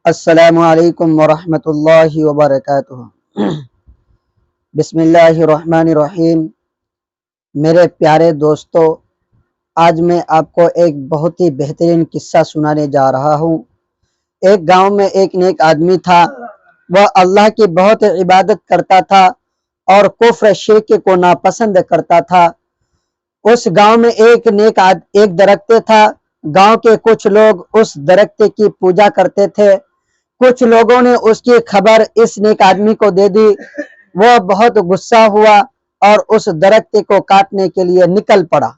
السلام علیکم ورحمۃ اللہ وبرکاتہ۔ بسم اللہ الرحمن الرحیم۔ میرے پیارے دوستو، آج میں آپ کو ایک بہت ہی بہترین قصہ سنانے جا رہا ہوں۔ ایک گاؤں میں ایک نیک آدمی تھا۔ وہ اللہ کی بہت عبادت کرتا تھا اور کفر شرک کو ناپسند کرتا تھا۔ اس گاؤں میں ایک درخت تھا۔ گاؤں کے کچھ لوگ اس درخت کی پوجا کرتے تھے۔ کچھ لوگوں نے اس کی خبر اس نیک آدمی کو دے دی۔ وہ بہت غصہ ہوا اور اس درخت کو کاٹنے کے لیے نکل پڑا۔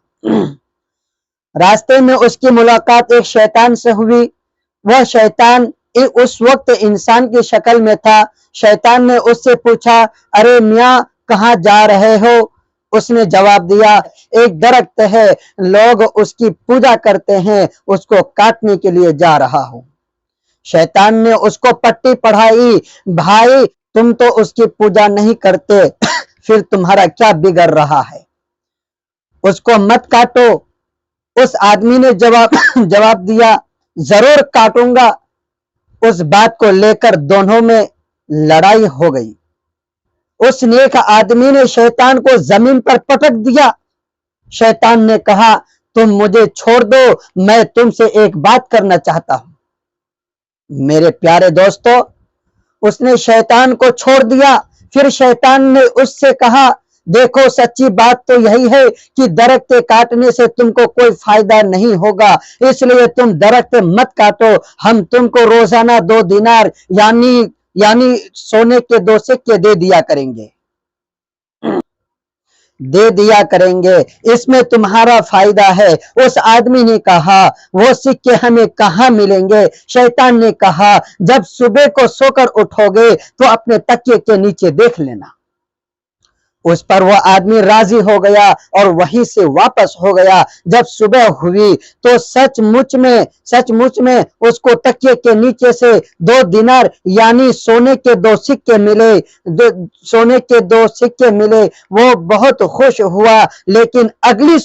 راستے میں اس کی ملاقات ایک شیطان سے ہوئی۔ وہ شیطان اس وقت انسان کی شکل میں تھا۔ شیطان نے اس سے پوچھا، ارے میاں کہاں جا رہے ہو؟ اس نے جواب دیا، ایک درخت ہے، لوگ اس کی پوجا کرتے ہیں، اس کو کاٹنے کے لیے جا رہا ہوں۔ شیطان نے اس کو پٹی پڑھائی، بھائی تم تو اس کی پوجا نہیں کرتے، پھر تمہارا کیا بگڑ رہا ہے؟ اس کو مت کاٹو۔ اس آدمی نے جواب دیا، ضرور کاٹوں گا۔ اس بات کو لے کر دونوں میں لڑائی ہو گئی۔ اس نیک آدمی نے شیطان کو زمین پر پٹک دیا۔ شیطان نے کہا، تم مجھے چھوڑ دو، میں تم سے ایک بات کرنا چاہتا ہوں۔ میرے پیارے دوستو، اس نے شیطان کو چھوڑ دیا۔ پھر شیطان نے اس سے کہا، دیکھو سچی بات تو یہی ہے کہ درخت کاٹنے سے تم کو کوئی فائدہ نہیں ہوگا، اس لیے تم درخت مت کاٹو۔ ہم تم کو روزانہ 2 دینار یعنی سونے کے 2 سکے دے دیا کریں گے، اس میں تمہارا فائدہ ہے۔ اس آدمی نے کہا، وہ سکے ہمیں کہاں ملیں گے؟ شیطان نے کہا، جب صبح کو سو کر اٹھو گے تو اپنے تکیے کے نیچے دیکھ لینا۔ اس پر وہ آدمی راضی ہو گیا اور وہیں سے واپس ہو گیا۔ جب صبح ہوئی تو سچ مچ میں اس کو تکیے کے نیچے سے 2 دینار یعنی سونے کے 2 سکے ملے۔ وہ بہت خوش ہوا، لیکن اگلی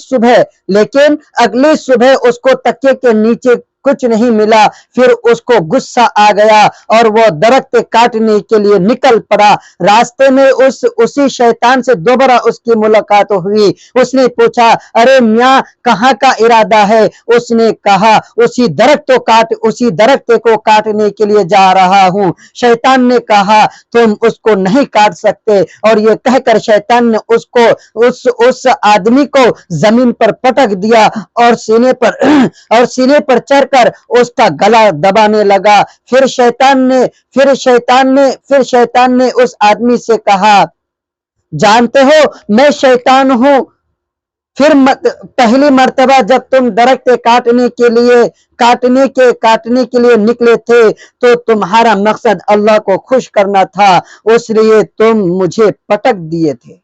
صبح اس کو تکیے کے نیچے کچھ نہیں ملا۔ پھر اس کو غصہ آ گیا اور وہ درخت کاٹنے کے لیے نکل پڑا۔ راستے میں اسی شیطان سے دوبارہ اس کی ملاقات ہوئی۔ اس نے پوچھا، ارے میاں کہاں کا ارادہ ہے؟ اس نے کہا، اسی درخت کو کاٹنے کے لیے جا رہا ہوں۔ شیطان نے کہا، تم اس کو نہیں کاٹ سکتے، اور یہ کہہ کر شیطان نے اس آدمی کو زمین پر پٹک دیا اور سینے پر چڑھ کر اس کا گلا دبانے لگا۔ پھر شیطان نے اس آدمی سے کہا، جانتے ہو میں شیطان ہوں؟ پھر پہلی مرتبہ جب تم درخت کاٹنے کے لیے نکلے تھے تو تمہارا مقصد اللہ کو خوش کرنا تھا، اس لیے تم مجھے پٹک دیے تھے۔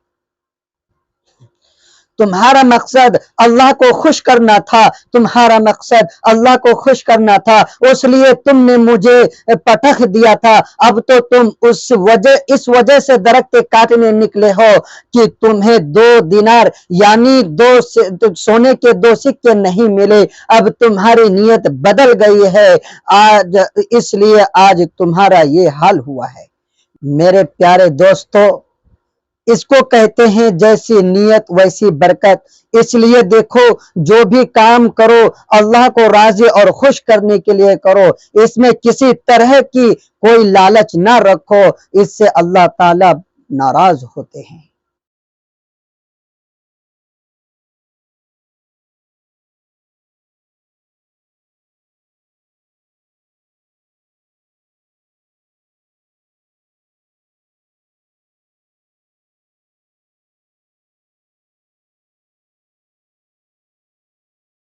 تمہارا مقصد اللہ کو خوش کرنا تھا، اس لیے تم نے مجھے پٹخ دیا تھا۔ اب تو تم اس وجہ سے درخت کاٹنے نکلے ہو کہ تمہیں 2 دینار یعنی سونے کے 2 سکے نہیں ملے۔ اب تمہاری نیت بدل گئی ہے، اس لیے آج تمہارا یہ حال ہوا ہے۔ میرے پیارے دوستو، اس کو کہتے ہیں جیسی نیت ویسی برکت۔ اس لیے دیکھو، جو بھی کام کرو اللہ کو راضی اور خوش کرنے کے لیے کرو، اس میں کسی طرح کی کوئی لالچ نہ رکھو، اس سے اللہ تعالی ناراض ہوتے ہیں۔